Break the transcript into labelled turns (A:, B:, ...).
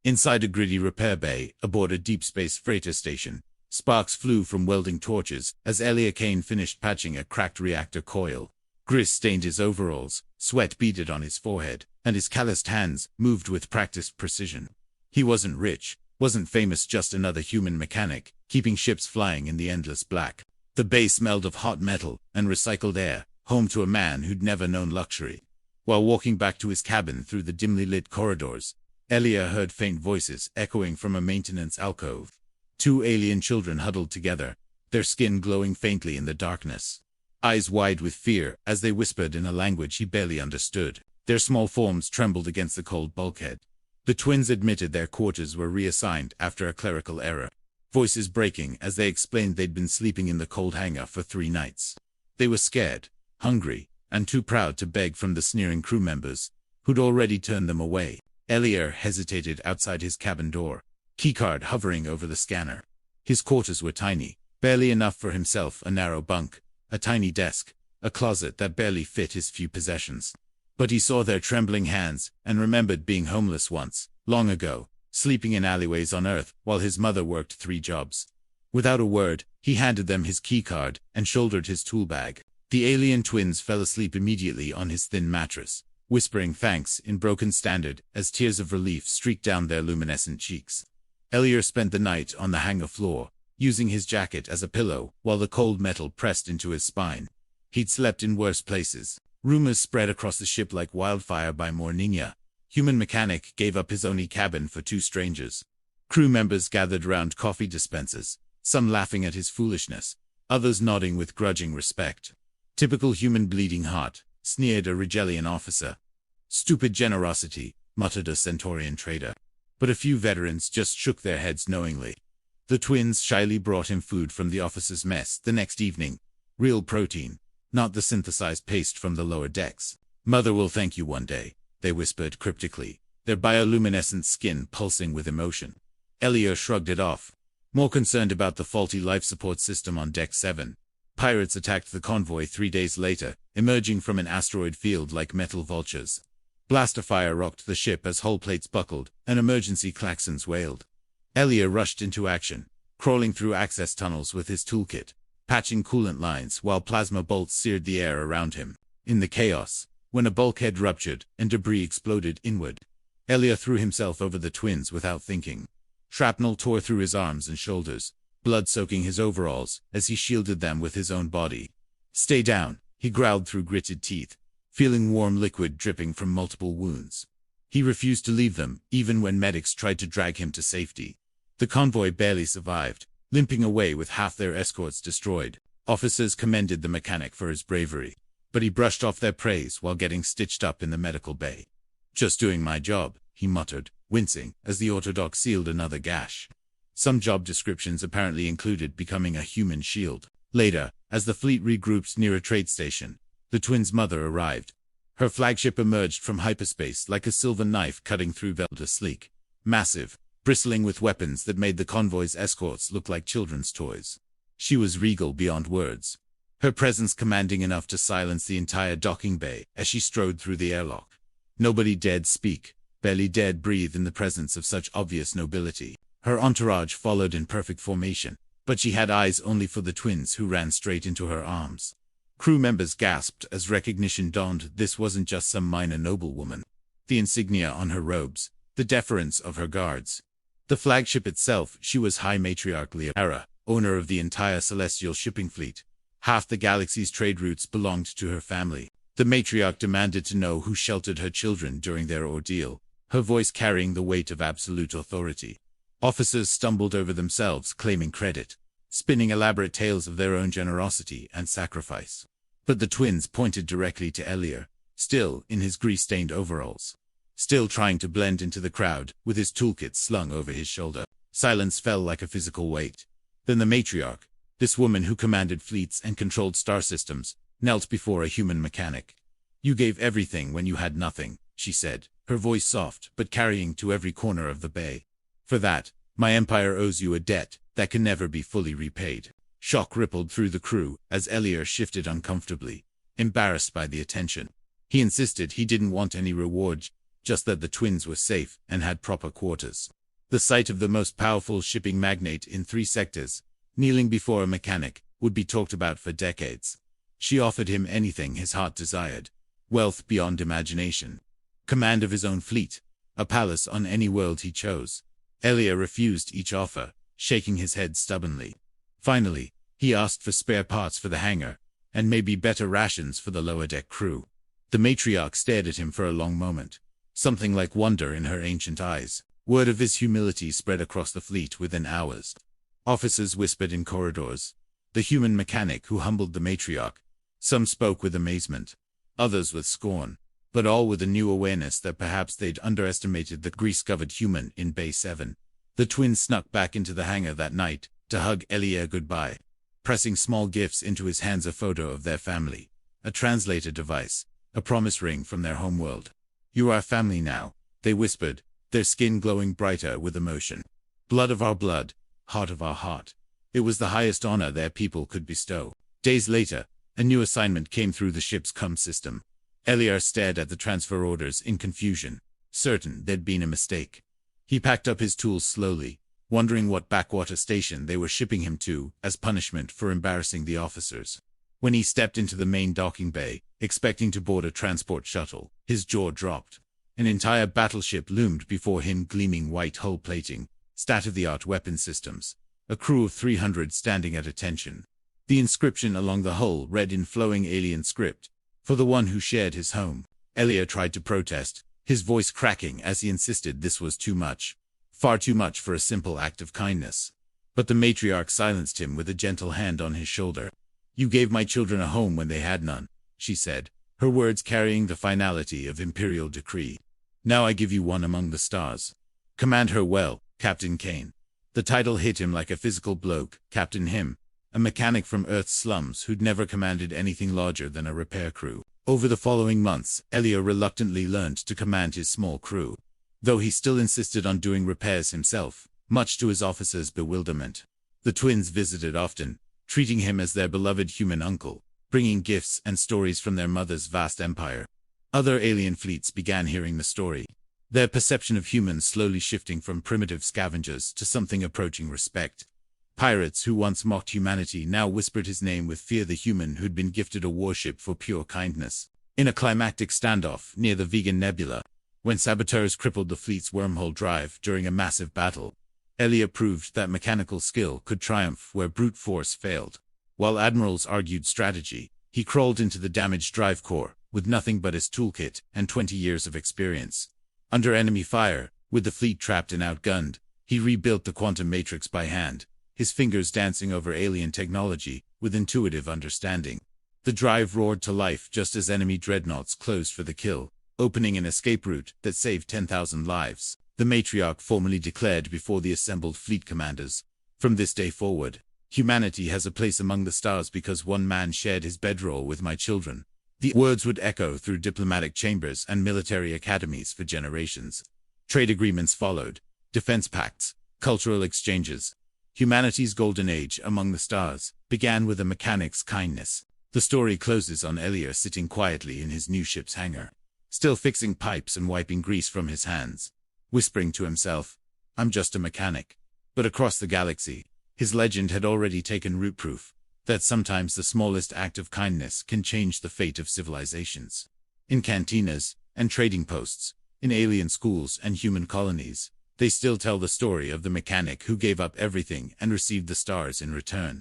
A: Inside a gritty repair bay, aboard a deep space freighter station, sparks flew from welding torches as Elior Kane finished patching a cracked reactor coil. Grease stained his overalls, sweat beaded on his forehead, and his calloused hands moved with practiced precision. He wasn't rich, wasn't famous, just another human mechanic, keeping ships flying in the endless black. The bay smelled of hot metal and recycled air, home to a man who'd never known luxury. While walking back to his cabin through the dimly lit corridors, Elior heard faint voices echoing from a maintenance alcove. Two alien children huddled together, their skin glowing faintly in the darkness. Eyes wide with fear as they whispered in a language he barely understood. Their small forms trembled against the cold bulkhead. The twins admitted their quarters were reassigned after a clerical error, voices breaking as they explained they'd been sleeping in the cold hangar for 3 nights. They were scared, hungry, and too proud to beg from the sneering crew members, who'd already turned them away. Elior hesitated outside his cabin door, keycard hovering over the scanner. His quarters were tiny, barely enough for himself, a narrow bunk, a tiny desk, a closet that barely fit his few possessions. But he saw their trembling hands and remembered being homeless once, long ago, sleeping in alleyways on Earth while his mother worked 3 jobs. Without a word, he handed them his keycard and shouldered his tool bag. The alien twins fell asleep immediately on his thin mattress, whispering thanks in broken standard as tears of relief streaked down their luminescent cheeks. Elior spent the night on the hangar floor, using his jacket as a pillow while the cold metal pressed into his spine. He'd slept in worse places. Rumors spread across the ship like wildfire by morning. Human mechanic gave up his only cabin for 2 strangers. Crew members gathered round coffee dispensers, some laughing at his foolishness, others nodding with grudging respect. Typical human bleeding heart, sneered a Regelian officer. Stupid generosity, muttered a Centaurian trader. But a few veterans just shook their heads knowingly. The twins shyly brought him food from the officers' mess the next evening. Real protein, not the synthesized paste from the lower decks. Mother will thank you one day, they whispered cryptically, their bioluminescent skin pulsing with emotion. Elior shrugged it off, more concerned about the faulty life support system on Deck 7. Pirates attacked the convoy 3 days later, emerging from an asteroid field like metal vultures. Blaster fire rocked the ship as hull plates buckled, and emergency klaxons wailed. Elior rushed into action, crawling through access tunnels with his toolkit, patching coolant lines while plasma bolts seared the air around him. In the chaos, when a bulkhead ruptured and debris exploded inward, Elior threw himself over the twins without thinking. Shrapnel tore through his arms and shoulders, blood soaking his overalls as he shielded them with his own body. Stay down, he growled through gritted teeth, feeling warm liquid dripping from multiple wounds. He refused to leave them, even when medics tried to drag him to safety. The convoy barely survived, limping away with half their escorts destroyed. Officers commended the mechanic for his bravery, but he brushed off their praise while getting stitched up in the medical bay. Just doing my job, he muttered, wincing as the autodoc sealed another gash. Some job descriptions apparently included becoming a human shield. Later, as the fleet regrouped near a trade station, the twins' mother arrived. Her flagship emerged from hyperspace like a silver knife cutting through velvet, sleek, massive, bristling with weapons that made the convoy's escorts look like children's toys. She was regal beyond words, her presence commanding enough to silence the entire docking bay as she strode through the airlock. Nobody dared speak, barely dared breathe in the presence of such obvious nobility. Her entourage followed in perfect formation, but she had eyes only for the twins who ran straight into her arms. Crew members gasped as recognition dawned. This wasn't just some minor noblewoman. The insignia on her robes, the deference of her guards. The flagship itself, she was High Matriarch Lyara, owner of the entire celestial shipping fleet. Half the galaxy's trade routes belonged to her family. The matriarch demanded to know who sheltered her children during their ordeal, her voice carrying the weight of absolute authority. Officers stumbled over themselves, claiming credit, spinning elaborate tales of their own generosity and sacrifice. But the twins pointed directly to Elior, still in his grease-stained overalls, still trying to blend into the crowd, with his toolkit slung over his shoulder. Silence fell like a physical weight. Then the matriarch, this woman who commanded fleets and controlled star systems, knelt before a human mechanic. "You gave everything when you had nothing," she said, her voice soft but carrying to every corner of the bay. "For that, my empire owes you a debt that can never be fully repaid." Shock rippled through the crew as Elior shifted uncomfortably, embarrassed by the attention. He insisted he didn't want any reward, just that the twins were safe and had proper quarters. The sight of the most powerful shipping magnate in 3 sectors, kneeling before a mechanic, would be talked about for decades. She offered him anything his heart desired: wealth beyond imagination, command of his own fleet, a palace on any world he chose. Elior refused each offer, shaking his head stubbornly. Finally, he asked for spare parts for the hangar, and maybe better rations for the lower deck crew. The matriarch stared at him for a long moment, something like wonder in her ancient eyes. Word of his humility spread across the fleet within hours. Officers whispered in corridors. The human mechanic who humbled the matriarch. Some spoke with amazement, others with scorn, but all with a new awareness that perhaps they'd underestimated the grease-covered human in Bay 7. The twins snuck back into the hangar that night to hug Elior goodbye, pressing small gifts into his hands: a photo of their family, a translator device, a promise ring from their homeworld. "You are family now," they whispered, their skin glowing brighter with emotion. "Blood of our blood, heart of our heart." It was the highest honor their people could bestow. Days later, a new assignment came through the ship's comm system. Elior stared at the transfer orders in confusion, certain there'd been a mistake. He packed up his tools slowly, wondering what backwater station they were shipping him to as punishment for embarrassing the officers. When he stepped into the main docking bay, expecting to board a transport shuttle, his jaw dropped. An entire battleship loomed before him, gleaming white hull plating, state-of-the-art weapon systems, a crew of 300 standing at attention. The inscription along the hull read in flowing alien script, "For the one who shared his home." Elior tried to protest, his voice cracking as he insisted this was too much. Far too much for a simple act of kindness. But the matriarch silenced him with a gentle hand on his shoulder. "You gave my children a home when they had none," she said, her words carrying the finality of imperial decree. "Now I give you one among the stars. Command her well, Captain Kane." The title hit him like a physical blow. Captain him, a mechanic from Earth's slums who'd never commanded anything larger than a repair crew. Over the following months, Elior reluctantly learned to command his small crew, though he still insisted on doing repairs himself, much to his officers' bewilderment. The twins visited often, treating him as their beloved human uncle, bringing gifts and stories from their mother's vast empire. Other alien fleets began hearing the story, their perception of humans slowly shifting from primitive scavengers to something approaching respect. Pirates who once mocked humanity now whispered his name with fear: the human who'd been gifted a warship for pure kindness. In a climactic standoff near the Vegan Nebula, when saboteurs crippled the fleet's wormhole drive during a massive battle, Elior proved that mechanical skill could triumph where brute force failed. While admirals argued strategy, he crawled into the damaged drive core, with nothing but his toolkit and 20 years of experience. Under enemy fire, with the fleet trapped and outgunned, he rebuilt the quantum matrix by hand, his fingers dancing over alien technology with intuitive understanding. The drive roared to life just as enemy dreadnoughts closed for the kill, opening an escape route that saved 10,000 lives. The matriarch formally declared before the assembled fleet commanders, "From this day forward, humanity has a place among the stars because one man shared his bedroll with my children." The words would echo through diplomatic chambers and military academies for generations. Trade agreements followed, defense pacts, cultural exchanges. Humanity's golden age among the stars began with a mechanic's kindness. The story closes on Elior sitting quietly in his new ship's hangar, still fixing pipes and wiping grease from his hands, whispering to himself, "I'm just a mechanic." But across the galaxy, his legend had already taken root: proof that sometimes the smallest act of kindness can change the fate of civilizations. In cantinas and trading posts, in alien schools and human colonies, they still tell the story of the mechanic who gave up everything and received the stars in return.